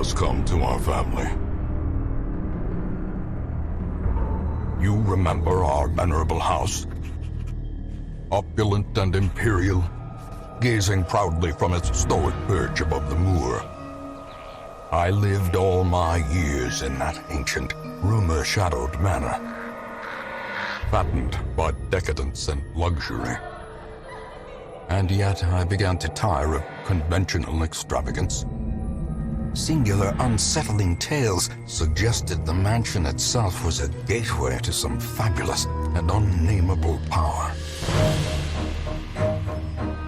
has come to our family. You remember our venerable house? Opulent and imperial, gazing proudly from its stoic perch above the moor. I lived all my years in that ancient, rumor-shadowed manor, fattened by decadence and luxury. And yet I began to tire of conventional extravagance. Singular, unsettling tales suggested the mansion itself was a gateway to some fabulous and unnameable power.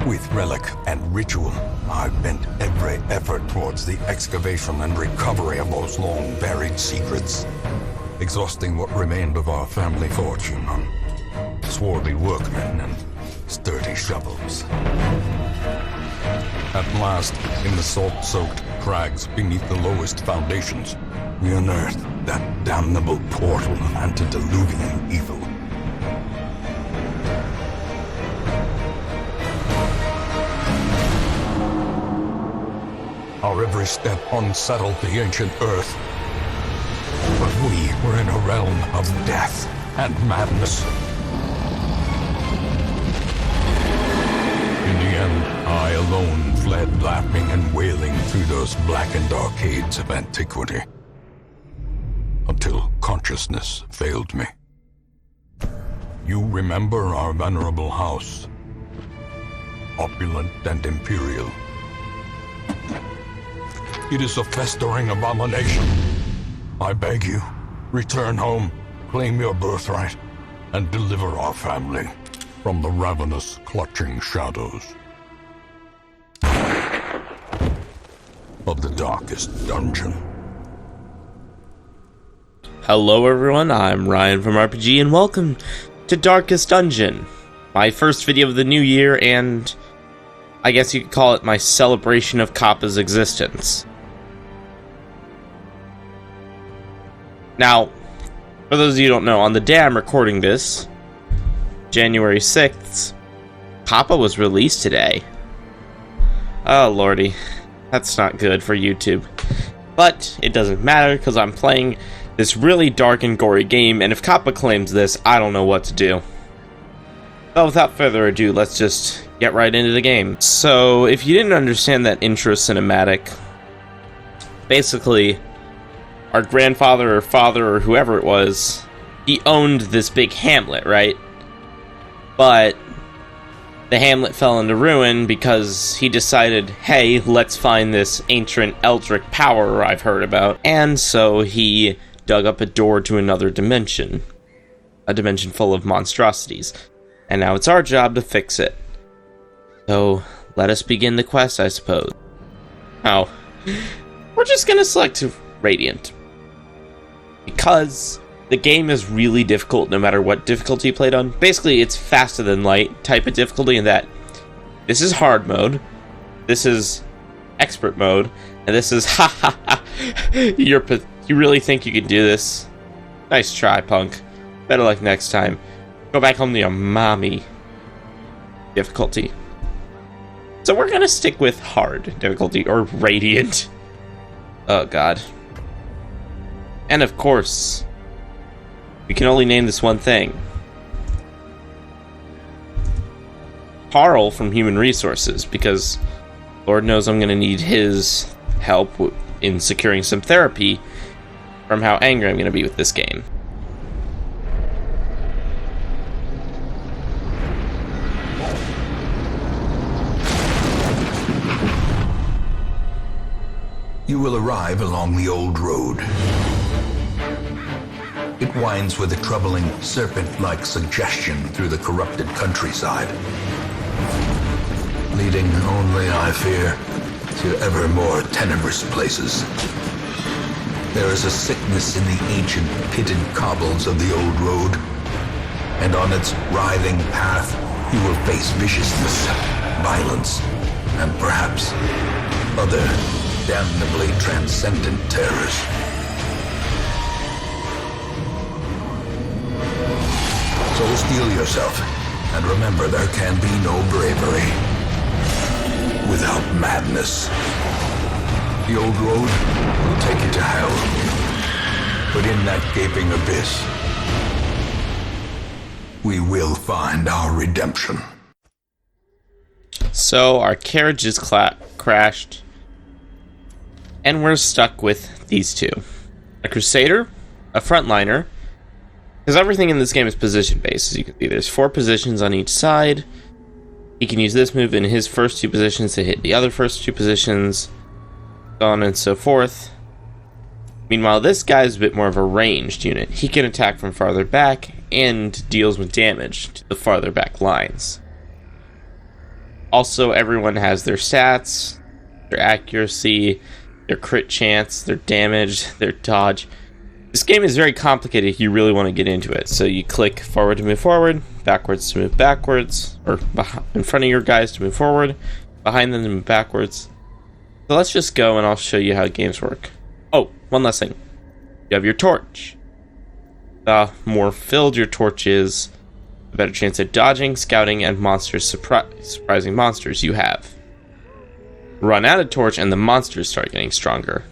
With relic and ritual, I bent every effort towards the excavation and recovery of those long-buried secrets, exhausting what remained of our family fortune on swarthy workmen and sturdy shovels. At last, in the salt-soaked crags beneath the lowest foundations, we unearthed that damnable portal of antediluvian evil. Our every step unsettled the ancient earth. But we were in a realm of death and madness. In the end, I alone fled laughing and wailing through those blackened arcades of antiquity, until consciousness failed me. You remember our venerable house, opulent and imperial. It is a festering abomination. I beg you, return home, claim your birthright, and deliver our family from the ravenous, clutching shadows of the darkest dungeon. Hello everyone, I'm Ryan from R.P.G, and welcome to Darkest Dungeon, my first video of the new year, and I guess you could call it my celebration of Kappa's existence. Now, for those of you who don't know, on the day I'm recording this, January 6th, Kappa was released today. Oh lordy, that's not good for YouTube. But it doesn't matter, because I'm playing this really dark and gory game, and if Kappa claims this, I don't know what to do. But without further ado, let's just get right into the game. So, if you didn't understand that intro cinematic, basically, our grandfather or father or whoever it was, he owned this big hamlet, right? But the hamlet fell into ruin because he decided, hey, let's find this ancient Eldritch power I've heard about. And so he dug up a door to another dimension. A dimension full of monstrosities. And now it's our job to fix it. So, let us begin the quest, I suppose. Oh, we're just gonna select Radiant. Because the game is really difficult no matter what difficulty you played on. Basically, it's faster than light type of difficulty in that this is hard mode, this is expert mode, and this is ha ha ha. You really think you can do this? Nice try, punk. Better luck next time. Go back home to your mommy difficulty. So we're gonna stick with hard difficulty, or Radiant. Oh god. And of course, we can only name this one thing. Carl from Human Resources, because Lord knows I'm going to need his help in securing some therapy from how angry I'm going to be with this game. You will arrive along the old road. It winds with a troubling, serpent-like suggestion through the corrupted countryside, leading only, I fear, to ever more tenebrous places. There is a sickness in the ancient, pitted cobbles of the old road, and on its writhing path, you will face viciousness, violence, and perhaps other damnably transcendent terrors. So steel yourself, and remember there can be no bravery without madness. The old road will take you to hell. But in that gaping abyss, we will find our redemption. So our carriage is crashed, and we're stuck with these two. A Crusader, a Frontliner, because everything in this game is position-based. As you can see, there's 4 positions on each side. He can use this move in his first 2 positions to hit the other first 2 positions, so on and so forth. Meanwhile, this guy is a bit more of a ranged unit. He can attack from farther back and deals with damage to the farther back lines. Also, everyone has their stats, their accuracy, their crit chance, their damage, their dodge. This game is very complicated if you really want to get into it. So you click forward to move forward, backwards to move backwards, or in front of your guys to move forward, behind them to move backwards. So let's just go and I'll show you how games work. Oh, one last thing. You have your torch. The more filled your torch is, the better chance at dodging, scouting, and surprising monsters you have. Run out of torch and the monsters start getting stronger.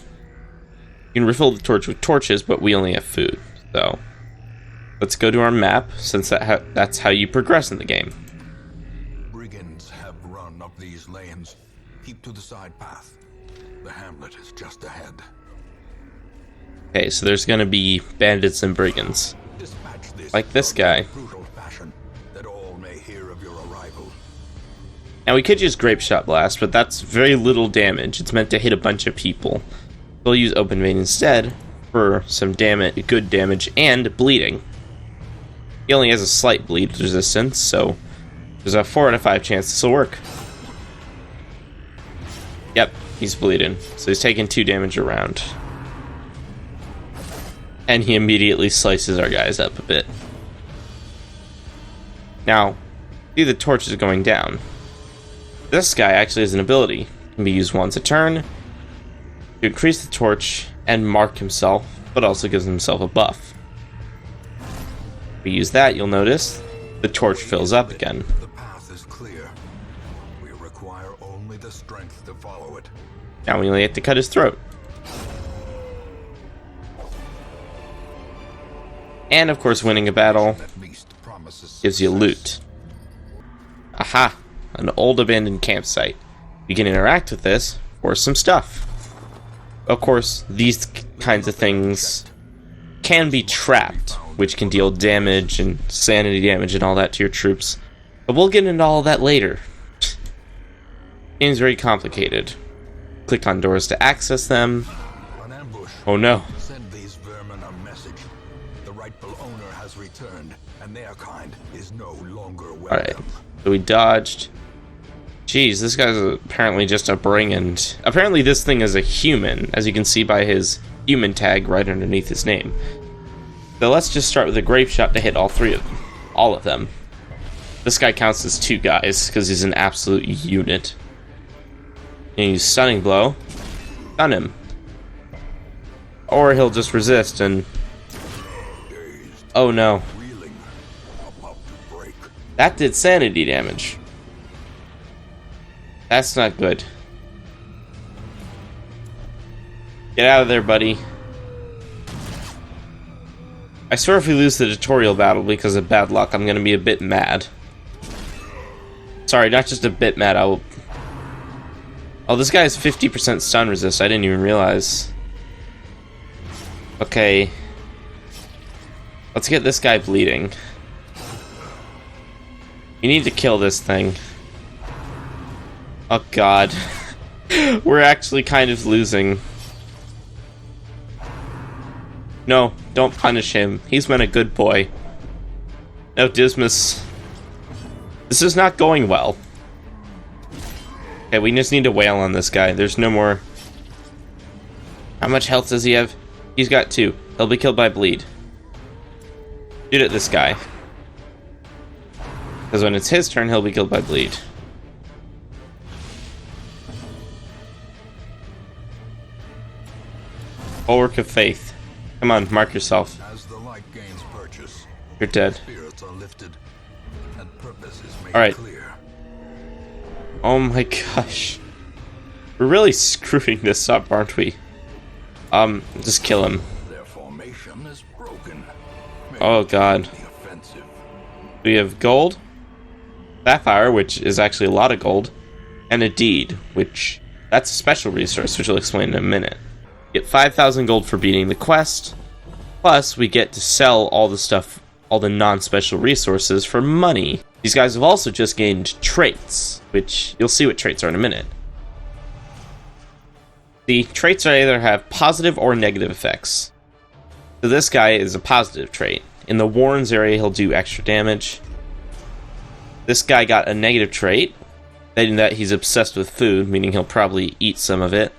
You can refill the torch with torches, but we only have food. So let's go to our map, since that's how you progress in the game. Brigands have run up these lanes. Keep to the side path. The hamlet is just ahead. Okay, so there's gonna be bandits and brigands. Like this guy. That all may hear of your arrival. Now we could use Grape Shot Blast, but that's very little damage. It's meant to hit a bunch of people. We'll use Open Vein instead for some good damage and bleeding. He only has a slight bleed resistance, so there's a 4 out of 5 chance this will work. Yep, he's bleeding, so he's taking 2 damage a round. And he immediately slices our guys up a bit. Now, see the torch is going down. This guy actually has an ability. It can be used once a turn to increase the torch and mark himself, but also gives himself a buff. If we use that, you'll notice the torch fills up again. The path is clear. We require only the strength to follow it. Now we only have to cut his throat. And of course, winning a battle gives you loot. Aha! An old abandoned campsite. You can interact with this for some stuff. Of course, these kinds of things can be trapped, which can deal damage and sanity damage and all that to your troops. But we'll get into all of that later. Game's very complicated. Click on doors to access them. Oh no. Send these vermin a message. The rightful owner has returned, and their kind is no longer welcome. Alright, so we dodged. Jeez, this guy's apparently just a brigand. Apparently this thing is a human, as you can see by his human tag right underneath his name. So let's just start with a grape shot to hit all of them. This guy counts as 2 guys, because he's an absolute unit. And use stunning blow. Stun him. Or he'll just resist and... Oh no. That did sanity damage. That's not good. Get out of there, buddy. I swear if we lose the tutorial battle because of bad luck, I'm gonna be a bit mad. Sorry, not just a bit mad, I will... Oh, this guy has 50% stun resist, I didn't even realize. Okay. Let's get this guy bleeding. You need to kill this thing. Oh god. We're actually kind of losing. No, don't punish him. He's been a good boy. No, Dismas. This is not going well. Okay, we just need to wail on this guy. There's no more... How much health does he have? He's got 2. He'll be killed by bleed. Shoot at this guy. Because when it's his turn, he'll be killed by bleed. Bulwark of Faith. Come on, mark yourself. As the light gains purchase, You're dead. spirits are lifted, and purpose is made Alright. clear. Oh my gosh. We're really screwing this up, aren't we? Just kill him. Their formation is broken. Oh god. We have gold, sapphire, which is actually a lot of gold, and a deed, which that's a special resource, which I'll explain in a minute. Get 5,000 gold for beating the quest, plus we get to sell all the stuff, all the non-special resources for money. These guys have also just gained traits, which you'll see what traits are in a minute. The traits either have positive or negative effects. So this guy is a positive trait. In the Warrens area, he'll do extra damage. This guy got a negative trait, in that he's obsessed with food, meaning he'll probably eat some of it.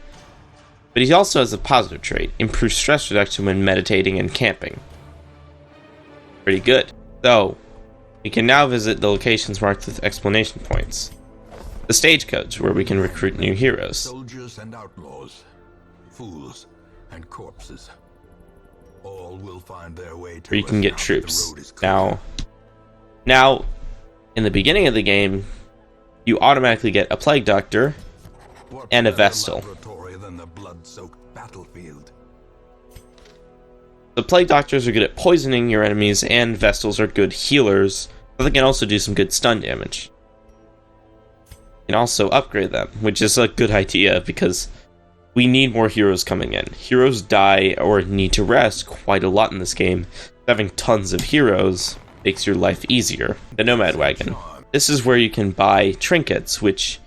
But he also has a positive trait, improved stress reduction when meditating and camping. Pretty good. So, we can now visit the locations marked with explanation points. The stagecoach, where we can recruit new heroes. Soldiers and outlaws, fools and corpses, all will find their way to where you can get troops. Now, in the beginning of the game, you automatically get a plague doctor and a vestal. The plague doctors are good at poisoning your enemies, and vestals are good healers, but they can also do some good stun damage. You can also upgrade them, which is a good idea because we need more heroes coming in. Heroes die or need to rest quite a lot in this game. Having tons of heroes makes your life easier. The Nomad Wagon. This is where you can buy trinkets, which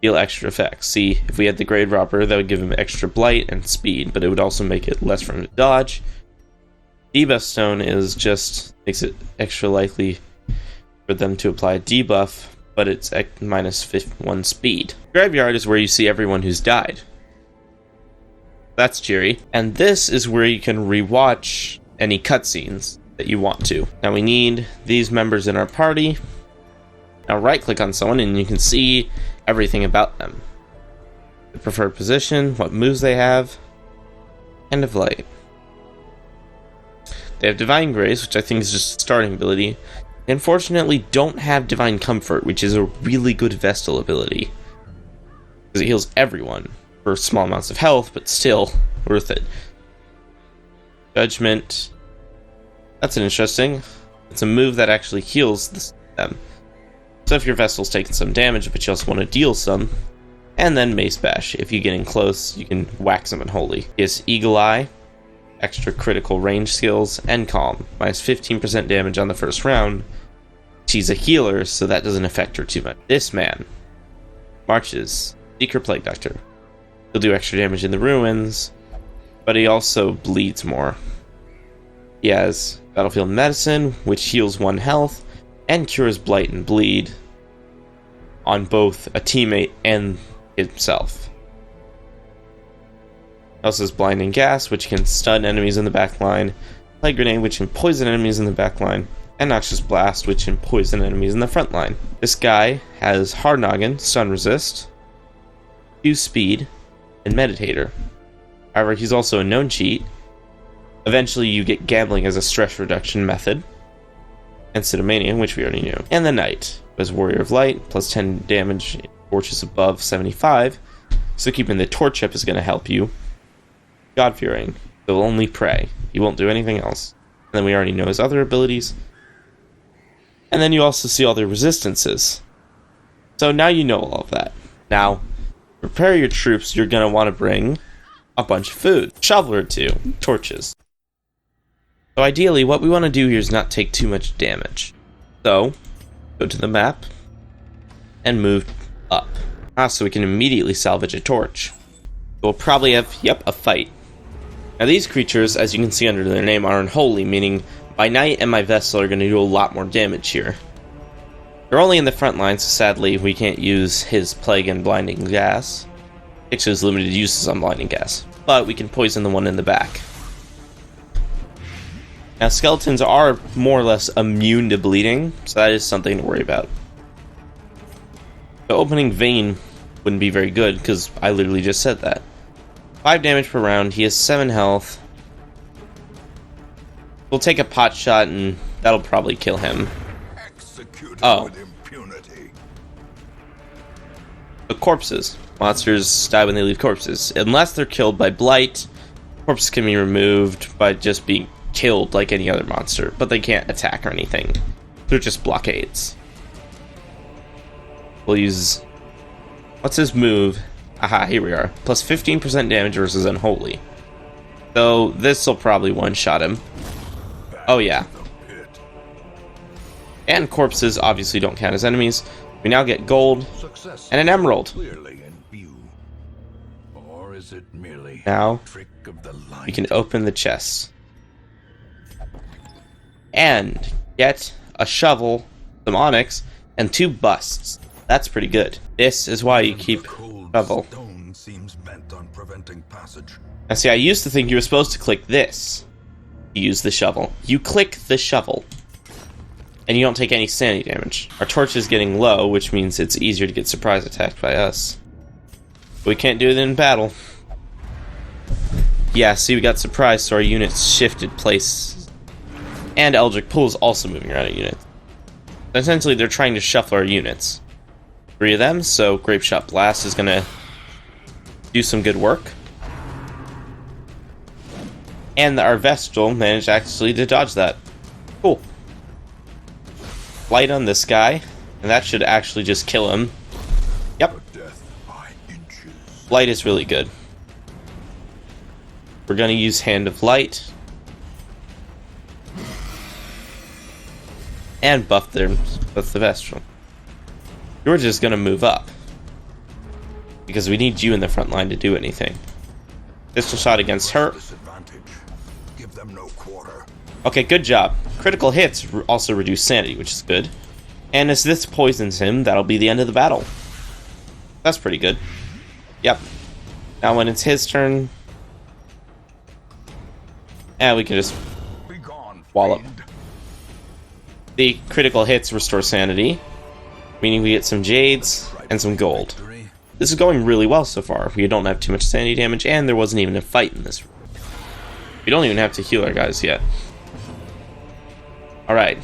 deal extra effects. See, if we had the Grade Robber, that would give him extra blight and speed, but it would also make it less for him to dodge. Debuff Stone makes it extra likely for them to apply a debuff, but it's minus 1 speed. Graveyard is where you see everyone who's died. That's cheery. And this is where you can rewatch any cutscenes that you want to. Now we need these members in our party. Now right click on someone and you can see everything about them. The preferred position, what moves they have, End of Light. They have Divine Grace, which I think is just a starting ability. They unfortunately don't have Divine Comfort, which is a really good Vestal ability. Because it heals everyone for small amounts of health, but still worth it. Judgment. That's an interesting. It's a move that actually heals them. So if your Vestal's taking some damage, but you also want to deal some, and then Mace Bash. If you get in close, you can whack someone holy. It's Eagle Eye, extra critical range skills, and Calm. Minus 15% damage on the first round. She's a healer, so that doesn't affect her too much. This man marches. Seeker Plague Doctor. He'll do extra damage in the ruins, but he also bleeds more. He has Battlefield Medicine, which heals 1 health, and cures Blight and Bleed on both a teammate and himself. Also has Blinding Gas, which can stun enemies in the backline, Plague Grenade, which can poison enemies in the backline, and Noxious Blast, which can poison enemies in the front line. This guy has Hard Noggin, Stun Resist, 2 Speed, and Meditator. However, he's also a known cheat. Eventually you get Gambling as a stress reduction method, and Cytomania, which we already knew. And the Knight, who has Warrior of Light, plus 10 damage in torches above 75, so keeping the torch up is going to help you. God-fearing, he'll only pray. He won't do anything else. And then we already know his other abilities. And then you also see all the resistances. So now you know all of that. Now, prepare your troops. You're going to want to bring a bunch of food. Shovel or 2. Torches. So ideally, what we want to do here is not take too much damage. So, go to the map and move up. So we can immediately salvage a torch. We'll probably have, a fight. Now these creatures, as you can see under their name, are unholy, meaning my Knight and my Vestal are going to do a lot more damage here. They're only in the front line, so sadly we can't use his Plague and Blinding Gas. Actually, has limited uses on Blinding Gas. But we can poison the one in the back. Now skeletons are more or less immune to bleeding, so that is something to worry about. The opening vein wouldn't be very good, because I literally just said that. 5 damage per round, he has 7 health. We'll take a pot shot and that'll probably kill him. Oh. The corpses. Monsters die when they leave corpses. Unless they're killed by blight, corpses can be removed by just being killed like any other monster, but they can't attack or anything. They're just blockades. We'll use... what's his move? Aha, here we are. Plus 15% damage versus Unholy. So this will probably one-shot him. Oh yeah. And corpses obviously don't count as enemies. We now get gold and an emerald. Now we can open the chest and get a shovel, some onyx, and 2 busts. That's pretty good. This is why you keep shovel. Now see, I used to think you were supposed to click this to use the shovel. You click the shovel, and you don't take any sanity damage. Our torch is getting low, which means it's easier to get surprise attacked by us. But we can't do it in battle. Yeah, see, we got surprised, so our units shifted place. And Eldritch Pool is also moving around a unit. Essentially, they're trying to shuffle our units. 3 of them, so Grape Shot Blast is going to do some good work. And our Vestal managed actually to dodge that. Cool. Light on this guy, and that should actually just kill him. Yep. Light is really good. We're going to use Hand of Light. And buff the Vestal. You're just going to move up. Because we need you in the front line to do anything. Pistol shot against her. Okay, good job. Critical hits also reduce sanity, which is good. And as this poisons him, that'll be the end of the battle. That's pretty good. Yep. Now when it's his turn... we can just wallop. The critical hits restore sanity, meaning we get some jades and some gold. This is going really well so far. We don't have too much sanity damage, and there wasn't even a fight in this room. We don't even have to heal our guys yet. Alright.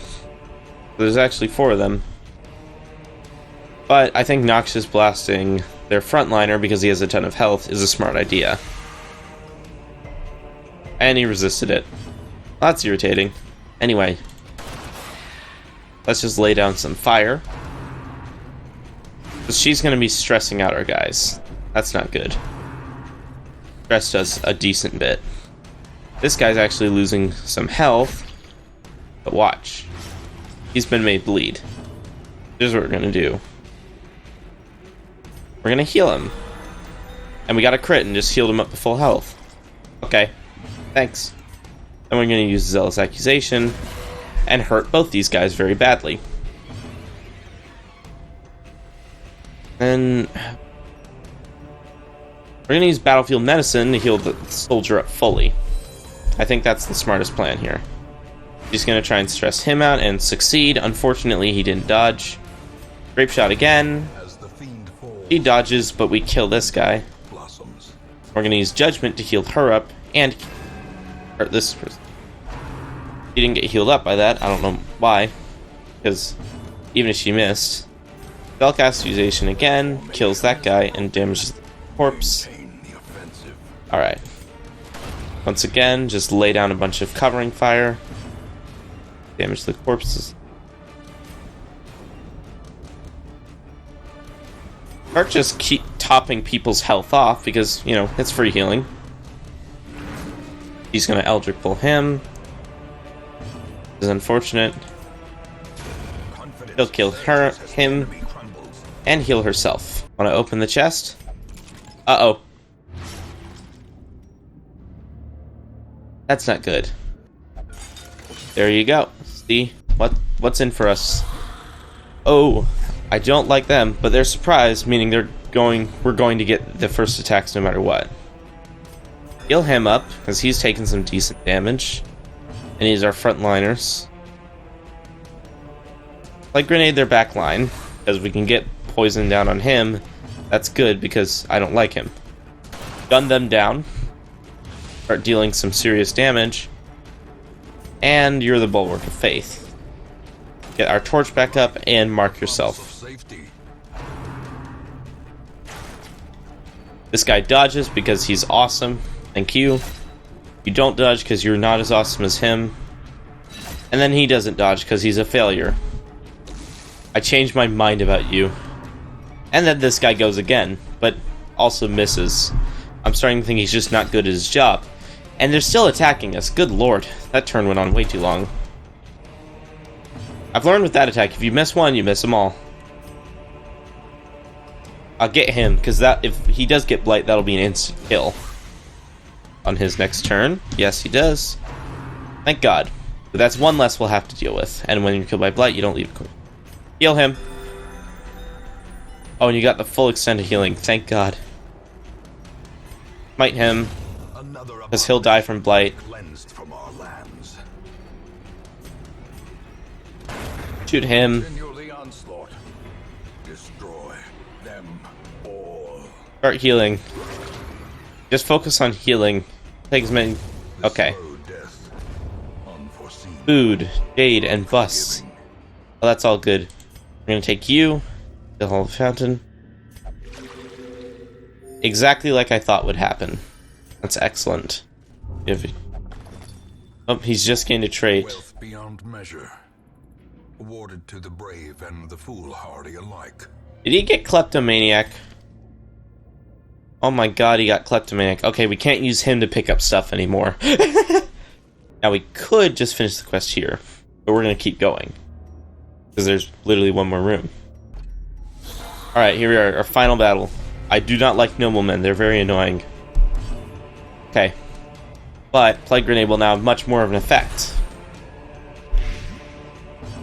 There's actually 4 of them. But I think Noxious blasting their frontliner because he has a ton of health is a smart idea. And he resisted it. That's irritating. Anyway. Let's just lay down some fire. Because she's going to be stressing out our guys. That's not good. Stress does a decent bit. This guy's actually losing some health. But watch. He's been made bleed. Here's what we're going to do. We're going to heal him. And we got a crit and just healed him up to full health. Okay. Thanks. Then we're going to use Zealous Accusation and hurt both these guys very badly. And we're going to use Battlefield Medicine to heal the soldier up fully. I think that's the smartest plan here. He's going to try and stress him out and succeed. Unfortunately, he didn't dodge. Grape Shot again. He dodges, but we kill this guy. We're going to use Judgment to heal her up and hurt this person. She didn't get healed up by that. I don't know why. Because even if she missed. Spellcast Accusation again. Kills that guy and damages the corpse. Alright. Once again, just lay down a bunch of covering fire. Damage the corpses. Or just keep topping people's health off because, you know, it's free healing. He's going to Eldritch pull him. This is unfortunate. He'll kill him, and heal herself. Want to open the chest? Uh-oh. That's not good. There you go. See what's in for us. Oh, I don't like them, but they're surprised, meaning we're going to get the first attacks no matter what. Heal him up, because he's taking some decent damage. And he's our frontliners. Like grenade their back line, because we can get poison down on him. That's good, because I don't like him. Gun them down. Start dealing some serious damage. And you're the Bulwark of Faith. Get our torch back up and mark yourself. This guy dodges because he's awesome. Thank you. You don't dodge because you're not as awesome as him. And then he doesn't dodge because he's a failure. I changed my mind about you. And then this guy goes again, but also misses. I'm starting to think he's just not good at his job. And they're still attacking us. Good lord. That turn went on way too long. I've learned with that attack, if you miss one, you miss them all. I'll get him, because that if he does get Blight, that'll be an instant kill. On his next turn. Yes, he does. Thank God. But that's one less we'll have to deal with. And when you're killed by Blight, you don't leave. Heal him. Oh, and you got the full extent of healing. Thank God. Smite him. Because he'll die from Blight. Shoot him. Start healing. Just focus on healing. Take as many... Okay. Food, jade, and busts. Oh, that's all good. I'm gonna take you. The whole fountain. Exactly like I thought would happen. That's excellent. Oh, he's just gained a trait. Wealth beyond measure, awarded to the brave and the foolhardy alike. Did he get kleptomaniac? Oh my god, he got kleptomaniac. Okay, we can't use him to pick up stuff anymore. Now we could just finish the quest here, but we're gonna keep going because there's literally one more room. Alright, here we are, our final battle. I do not like noblemen, they're very annoying. Okay. But Plague Grenade will now have much more of an effect.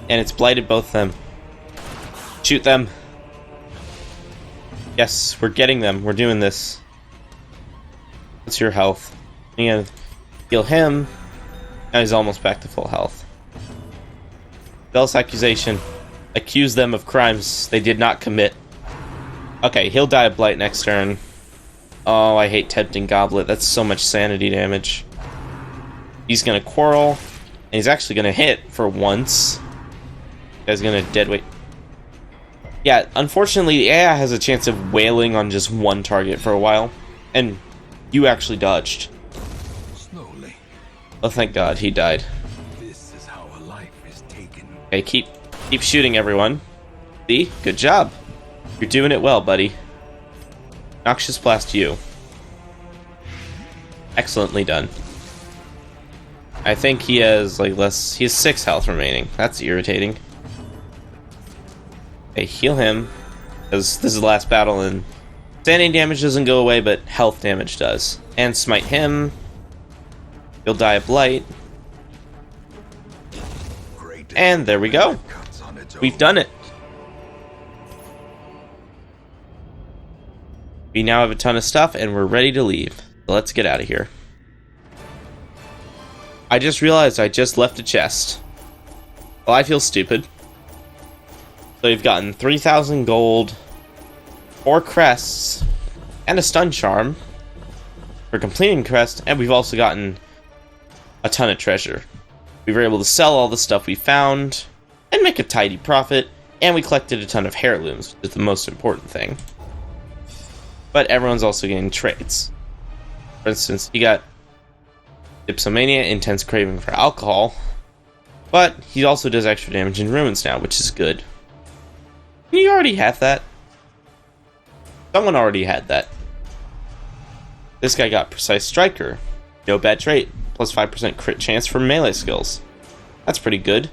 And it's blighted both of them. Shoot them. Yes, we're getting them. We're doing this. What's your health? I'm gonna heal him. Now he's almost back to full health. False accusation. Accuse them of crimes they did not commit. Okay, he'll die of blight next turn. Oh, I hate Tempting Goblet. That's so much sanity damage. He's gonna quarrel. And he's actually gonna hit for once. Guy's gonna deadweight. Yeah, unfortunately, the AI has a chance of wailing on just one target for a while. And you actually dodged. Slowly. Oh, thank God, he died. This is how a life is taken. Okay, keep shooting, everyone. See? Good job. You're doing it well, buddy. Noxious Blast you. Excellently done. I think he has, like, less... He has 6 health remaining. That's irritating. Okay, heal him. Because this is the last battle, and... Standing damage doesn't go away, but health damage does. And smite him. He'll die of blight. And there we go. We've done it. We now have a ton of stuff, and we're ready to leave. So let's get out of here. I just realized I just left a chest. Well, I feel stupid. So we've gotten 3,000 gold, 4 crests, and a stun charm for completing crest, and we've also gotten a ton of treasure. We were able to sell all the stuff we found and make a tidy profit, and we collected a ton of heirlooms, which is the most important thing. But everyone's also getting traits. For instance, you got Dipsomania, Intense Craving for Alcohol, but he also does extra damage in ruins now, which is good. You already have that. Someone already had that. This guy got Precise Striker. No bad trait. Plus 5% crit chance for melee skills. That's pretty good.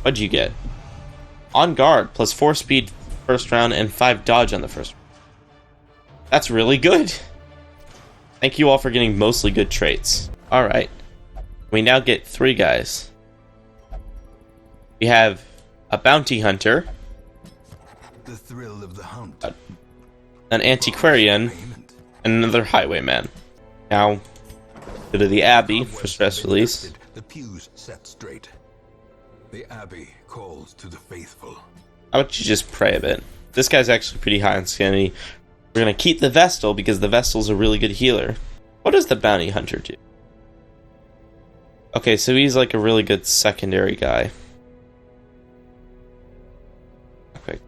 What'd you get? On Guard. Plus 4 speed first round and 5 dodge on the first round. That's really good. Thank you all for getting mostly good traits. Alright. We now get 3 guys. We have a Bounty Hunter. The thrill of the hunt. An Antiquarian. And another Highwayman. Now, go to the Abbey for stress release. The pews set straight. The Abbey calls to the faithful. How about you just pray a bit? This guy's actually pretty high on sanity. We're gonna keep the Vestal because the Vestal's a really good healer. What does the Bounty Hunter do? Okay, so he's like a really good secondary guy. Okay.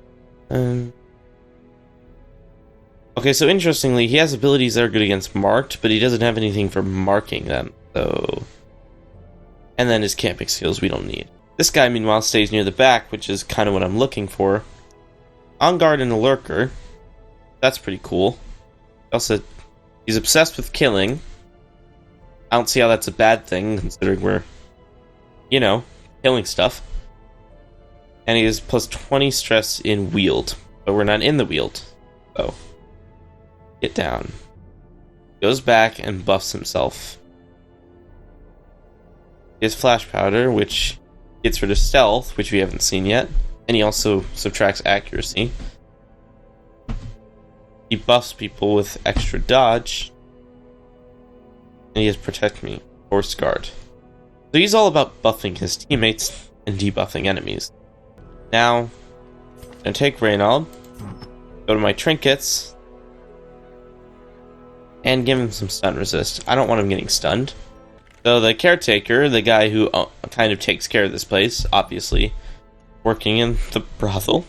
Okay, so interestingly, he has abilities that are good against marked, but he doesn't have anything for marking them, so... And then his camping skills we don't need. This guy, meanwhile, stays near the back, which is kind of what I'm looking for. On guard and a lurker. That's pretty cool. Also, he's obsessed with killing. I don't see how that's a bad thing, considering we're, you know, killing stuff. And he has plus 20 stress in wield, but we're not in the wield. So, get down. Goes back and buffs himself. He has flash powder, which gets rid of stealth, which we haven't seen yet. And he also subtracts accuracy. He buffs people with extra dodge. And he has protect me, force guard. So he's all about buffing his teammates and debuffing enemies. Now, I'm gonna take Reynald, go to my trinkets, and give him some stun resist. I don't want him getting stunned. So the caretaker, the guy who kind of takes care of this place, obviously, working in the brothel.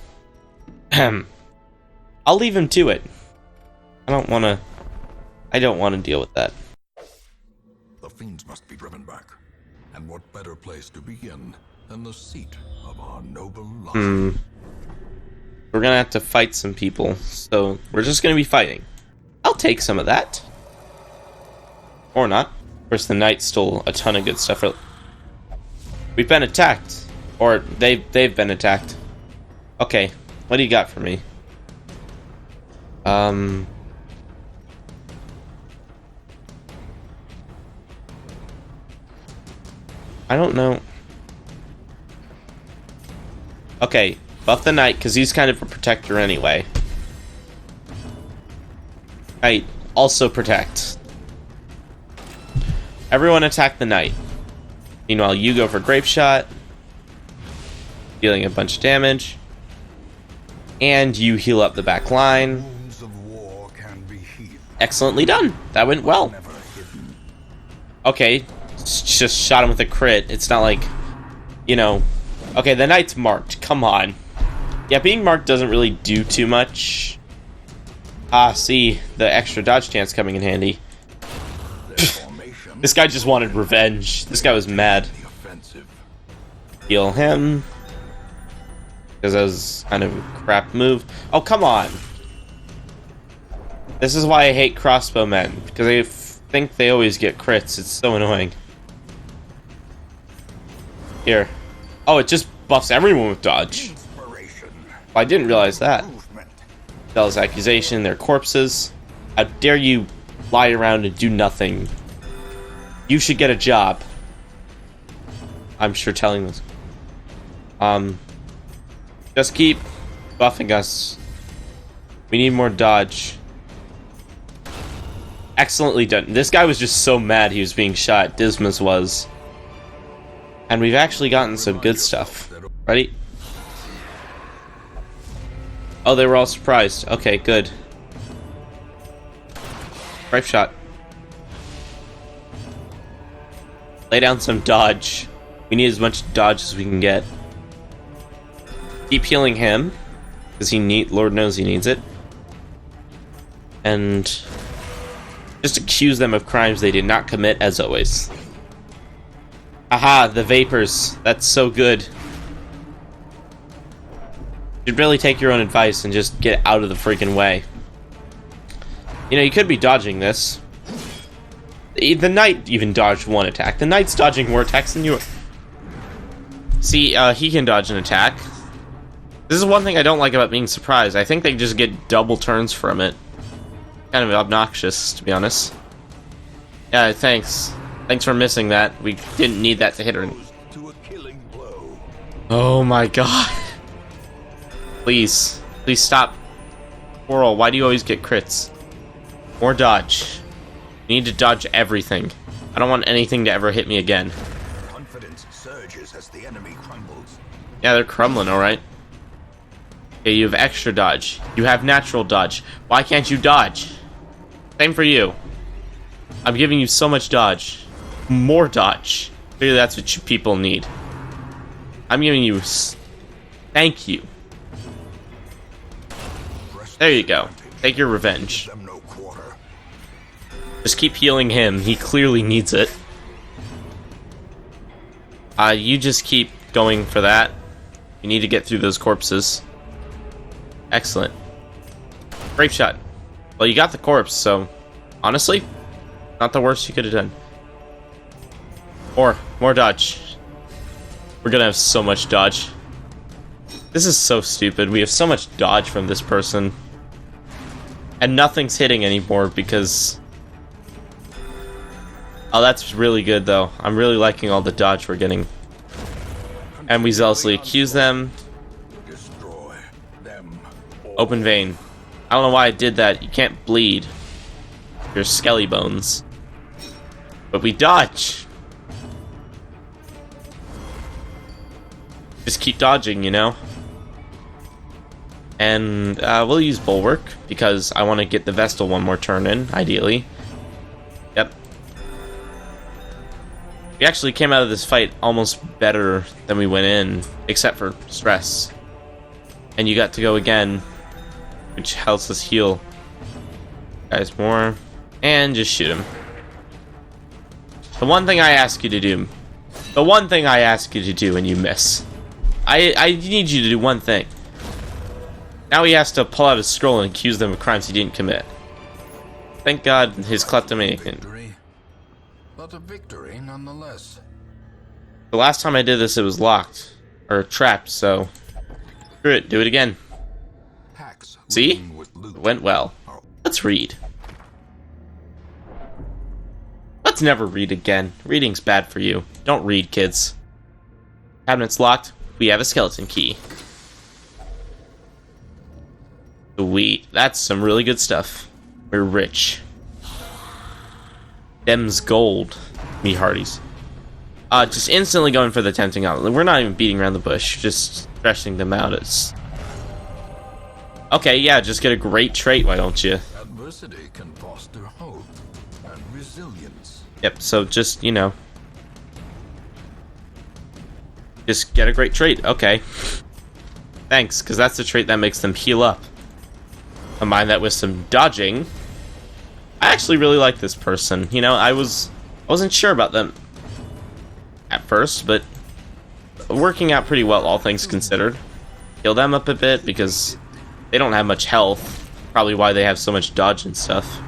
I'll leave him to it. I don't want to deal with that. The fiends must be driven back. And what better place to begin than the seat of our noble line? We're gonna have to fight some people, so we're just gonna be fighting. I'll take some of that. Or not. Of course, the knight stole a ton of good stuff. We've been attacked. Or they've been attacked. Okay, what do you got for me? I don't know. Okay, buff the knight, because he's kind of a protector anyway. Knight, also protect. Everyone attack the knight. Meanwhile, you go for grape shot, dealing a bunch of damage. And you heal up the back line. Excellently done. That went well. Okay, just shot him with a crit. It's not like, you know... Okay, the knight's marked. Come on. Yeah, being marked doesn't really do too much. Ah, see, the extra dodge chance coming in handy. This guy just wanted revenge. This guy was mad. Heal him. Because that was kind of a crap move. Oh, come on. This is why I hate crossbowmen. Because I think they always get crits. It's so annoying. Here. Oh, it just buffs everyone with dodge. Well, I didn't realize that. Bell's accusation, they're corpses. How dare you lie around and do nothing? You should get a job. I'm sure telling this. Just keep buffing us. We need more dodge. Excellently done. This guy was just so mad he was being shot. Dismas was. And we've actually gotten some good stuff. Ready? Oh, they were all surprised. Okay, good. Grape shot. Lay down some dodge. We need as much dodge as we can get. Keep healing him, because Lord knows he needs it. And just accuse them of crimes they did not commit, as always. Aha, the vapors. That's so good. You'd really take your own advice and just get out of the freaking way. You know, you could be dodging this. The knight even dodged one attack. The knight's dodging more attacks than you are. See, he can dodge an attack. This is one thing I don't like about being surprised. I think they just get double turns from it. Kind of obnoxious, to be honest. Yeah, thanks. Thanks for missing that. We didn't need that to hit her. Oh my god. Please. Please stop. Coral, why do you always get crits? More dodge. You need to dodge everything. I don't want anything to ever hit me again. Confidence surges as the enemy crumbles. Yeah, they're crumbling, alright. Okay, you have extra dodge. You have natural dodge. Why can't you dodge? Same for you. I'm giving you so much dodge. More dodge. Clearly that's what you people need. I'm giving you... Thank you. There you go. Take your revenge. Give them no quarter. Just keep healing him. He clearly needs it. You just keep going for that. You need to get through those corpses. Excellent. Grape shot. Well, you got the corpse, so honestly, not the worst you could have done. More dodge. We're gonna have so much dodge. This is so stupid. We have so much dodge from this person. And nothing's hitting anymore because... Oh, that's really good, though. I'm really liking all the dodge we're getting. And we zealously accuse them. Destroy them. Open vein. I don't know why I did that. You can't bleed. You're skelly bones. But we dodge. Just keep dodging, you know? And we'll use Bulwark, because I want to get the Vestal one more turn in, ideally. Yep. We actually came out of this fight almost better than we went in, except for stress. And you got to go again, which helps us heal. Guys, more. And just shoot him. The one thing I ask you to do. The one thing I ask you to do and you miss. I need you to do one thing. Now he has to pull out his scroll and accuse them of crimes he didn't commit. Thank God his kleptomaniac. Victory, but a victory nonetheless. The last time I did this, it was locked. Or trapped, so... Screw it, do it again. Packs See? it Went well. Let's read. Let's never read again. Reading's bad for you. Don't read, kids. Cabinet's locked. We have a skeleton key. Sweet. That's some really good stuff. We're rich. Them's gold. Me hearties. Just instantly going for the tempting outlet. We're not even beating around the bush. Just stressing them out. It's... Okay, yeah, just get a great trait, why don't you? Adversity can foster hope and resilience. Yep, so just, you know... Just get a great trait. Okay. Thanks, because that's the trait that makes them heal up. Combine that with some dodging. I actually really like this person. You know, I wasn't sure about them at first, but working out pretty well, all things considered. Heal them up a bit because they don't have much health. Probably why they have so much dodge and stuff.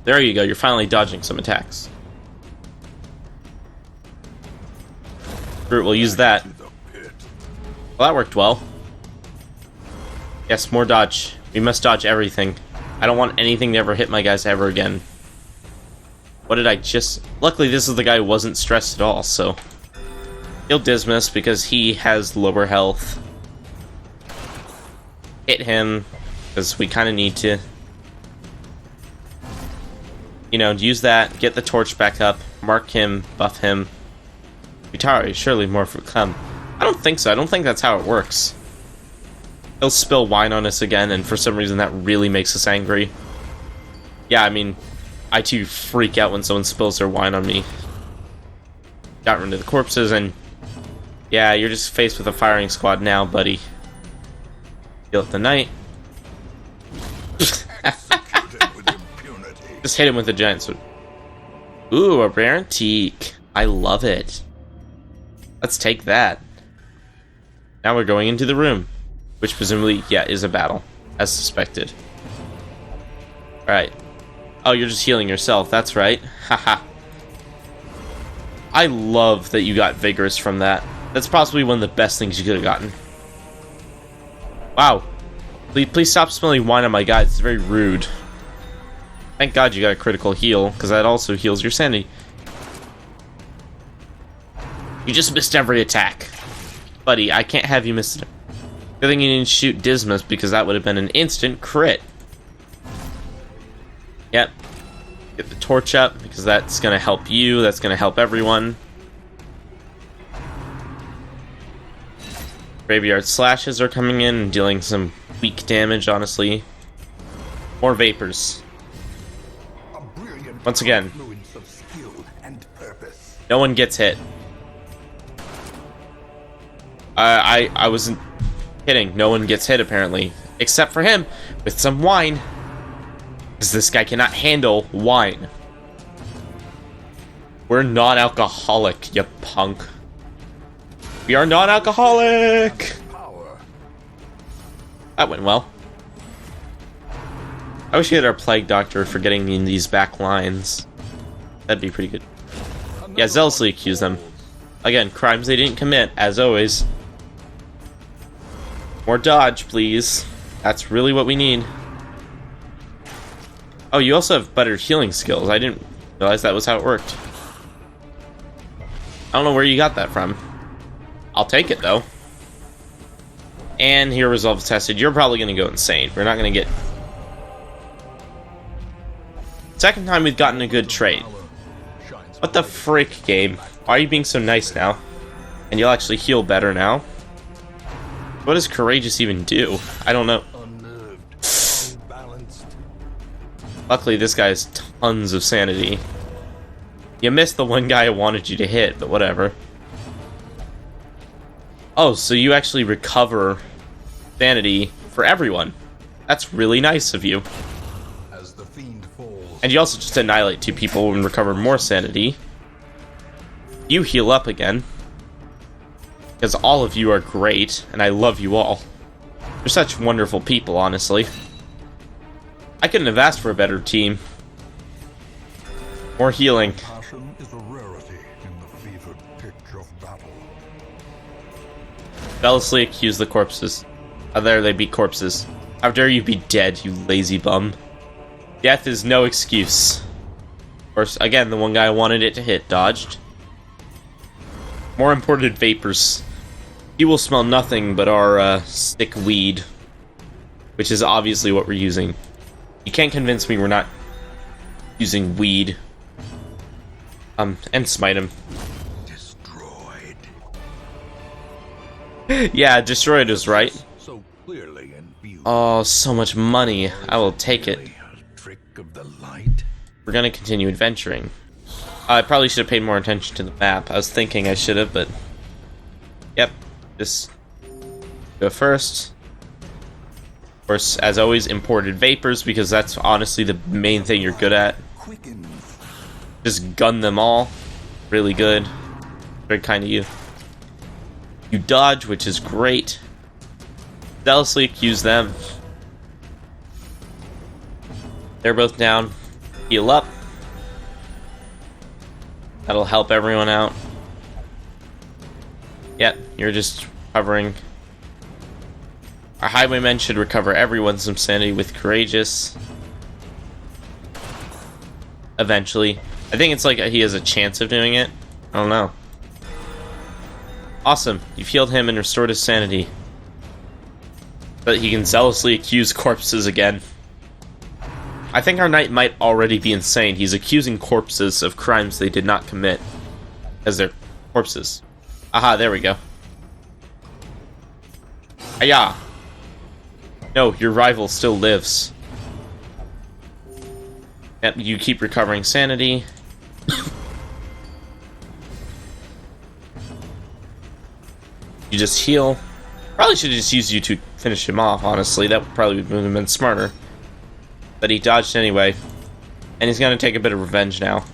There you go. You're finally dodging some attacks. We'll use that. Well, that worked well. Yes, more dodge. We must dodge everything. I don't want anything to ever hit my guys ever again. What did I just... Luckily, this is the guy who wasn't stressed at all, so... He'll Dismas because he has lower health. Hit him, because we kind of need to. You know, use that, get the torch back up, mark him, buff him. Utari, surely more for come. I don't think so. I don't think that's how it works. He'll spill wine on us again, and for some reason that really makes us angry. Yeah, I mean, I too freak out when someone spills their wine on me. Got rid of the corpses, and... Yeah, you're just faced with a firing squad now, buddy. Heal up the knight. Just hit him with a giant sword. Ooh, a rare antique. I love it. Let's take that. Now we're going into the room. Which presumably, yeah, is a battle. As suspected. Alright. Oh, you're just healing yourself. That's right. Haha. I love that you got Vigorous from that. That's possibly one of the best things you could have gotten. Wow. Please stop spilling wine on my guys. It's very rude. Thank God you got a critical heal, because that also heals your sanity. You just missed every attack. Buddy, I can't have you miss it. Good thing you didn't shoot Dismas, because that would have been an instant crit. Yep. Get the torch up, because that's going to help you. That's going to help everyone. Graveyard Slashes are coming in and dealing some weak damage, honestly. More Vapors. Once again. No one gets hit. I wasn't kidding. No one gets hit, apparently. Except for him, with some wine. Because this guy cannot handle wine. We're non-alcoholic, you punk. We are non-alcoholic! That went well. I wish we had our plague doctor for getting in these back lines. That'd be pretty good. Yeah, zealously accuse them. Again, crimes they didn't commit, as always. More dodge, please. That's really what we need. Oh, you also have better healing skills. I didn't realize that was how it worked. I don't know where you got that from. I'll take it, though. And here, resolve is tested. You're probably going to go insane. We're not going to get... Second time we've gotten a good trade. What the frick, game? Why are you being so nice now? And you'll actually heal better now? What does courageous even do? I don't know. Luckily, this guy has tons of sanity. You missed the one guy I wanted you to hit, but whatever. Oh, so you actually recover sanity for everyone. That's really nice of you. As the fiend falls, and you also just annihilate 2 people and recover more sanity. You heal up again. Because all of you are great, and I love you all. You're such wonderful people, honestly. I couldn't have asked for a better team. More healing. passion is a rarity in the fevered pitch of battle. Zealously accuse the corpses. How dare they be corpses? How dare you be dead, you lazy bum? Death is no excuse. Of course, again, the one guy I wanted it to hit dodged. More imported vapors. You will smell nothing but our stick weed, which is obviously what we're using. You can't convince me we're not using weed. And smite him. Destroyed. Yeah, destroyed is right. So clearly in view. Oh, so much money. I will take it. A trick of the light. We're gonna continue adventuring. I probably should have paid more attention to the map. I was thinking I should have, but... Yep. Just go first. Of course, as always, imported vapors, because that's honestly the main thing you're good at. Quicken. Just gun them all. Really good. Very kind of you. You dodge, which is great. Zealously accuse them. They're both down. Heal up. That'll help everyone out. Yep, you're just covering. Our highwaymen should recover everyone's sanity with courageous. Eventually. I think it's like he has a chance of doing it. I don't know. Awesome. You've healed him and restored his sanity. But he can zealously accuse corpses again. I think our knight might already be insane. He's accusing corpses of crimes they did not commit. As they're corpses. Aha, there we go. Ayah! No, your rival still lives. Yep, you keep recovering sanity. You just heal. Probably should have just used you to finish him off, honestly. That would probably have been smarter. But he dodged anyway. And he's gonna take a bit of revenge now.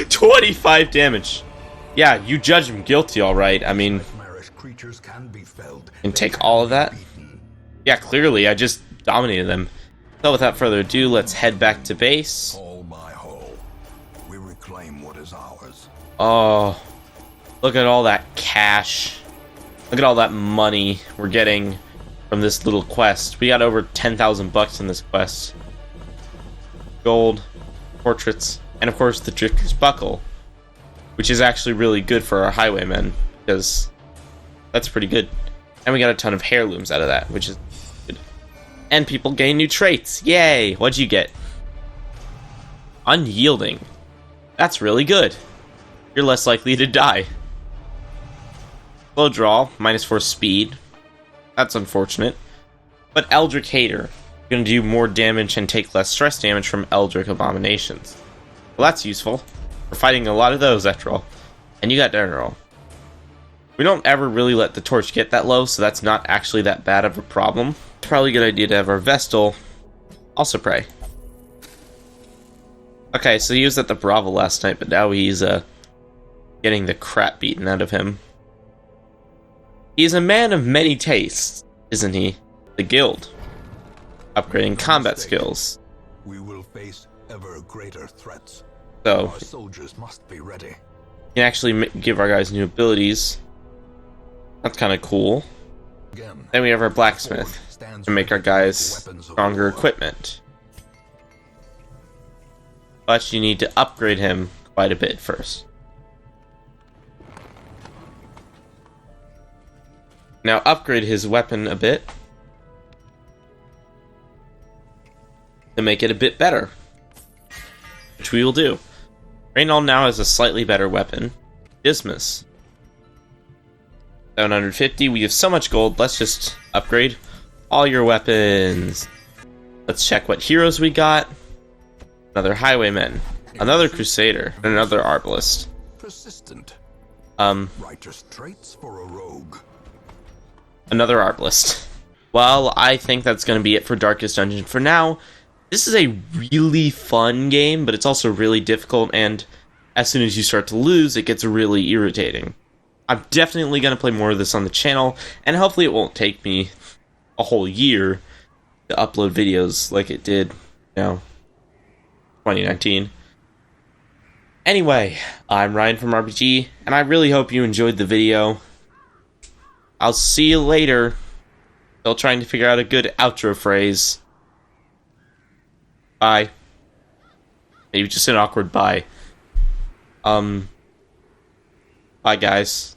25 damage. Yeah, you judge him guilty, alright. I mean, Creatures can be felled. and take all of that? Yeah, clearly, I just dominated them. So without further ado, let's head back to base. All my hoe. We reclaim what is ours. Oh, look at all that cash. Look at all that money we're getting from this little quest. We got over 10,000 bucks in this quest. Gold, portraits, and of course the Drifter's Buckle, which is actually really good for our highwaymen, because that's pretty good. And we got a ton of heirlooms out of that, which is good. And people gain new traits. Yay! What'd you get? Unyielding. That's really good. You're less likely to die. Slow draw, -4 speed. That's unfortunate. But Eldritch Hater. You're gonna do more damage and take less stress damage from Eldritch Abominations. Well, that's useful. We're fighting a lot of those after all. And you got dinner roll. We don't ever really let the torch get that low, so that's not actually that bad of a problem. It's probably a good idea to have our Vestal also pray. Okay, so he was at the Bravo last night, but now he's getting the crap beaten out of him. He's a man of many tastes, isn't he? The guild. Upgrading combat skills. We will face ever greater threats. So, Our soldiers must be ready. we can actually give our guys new abilities. That's kind of cool. Again, Then we have our blacksmith to make our guys stronger equipment. But you need to upgrade him quite a bit first. Now upgrade his weapon a bit to make it a bit better, which we will do. Reynold now has a slightly better weapon, Dismas. 750, we have so much gold, let's just upgrade all your weapons. Let's check what heroes we got. Another highwayman, another crusader, and another arbalist. Persistent. Righteous traits for a rogue. Another arbalist. Well, I think that's going to be it for Darkest Dungeon for now. This is a really fun game, but it's also really difficult, and as soon as you start to lose, it gets really irritating. I'm definitely going to play more of this on the channel, and hopefully it won't take me a whole year to upload videos like it did, 2019. Anyway, I'm Ryan from R.P.G, and I really hope you enjoyed the video. I'll see you later. Still trying to figure out a good outro phrase. Bye. Maybe just an awkward bye. Bye, guys.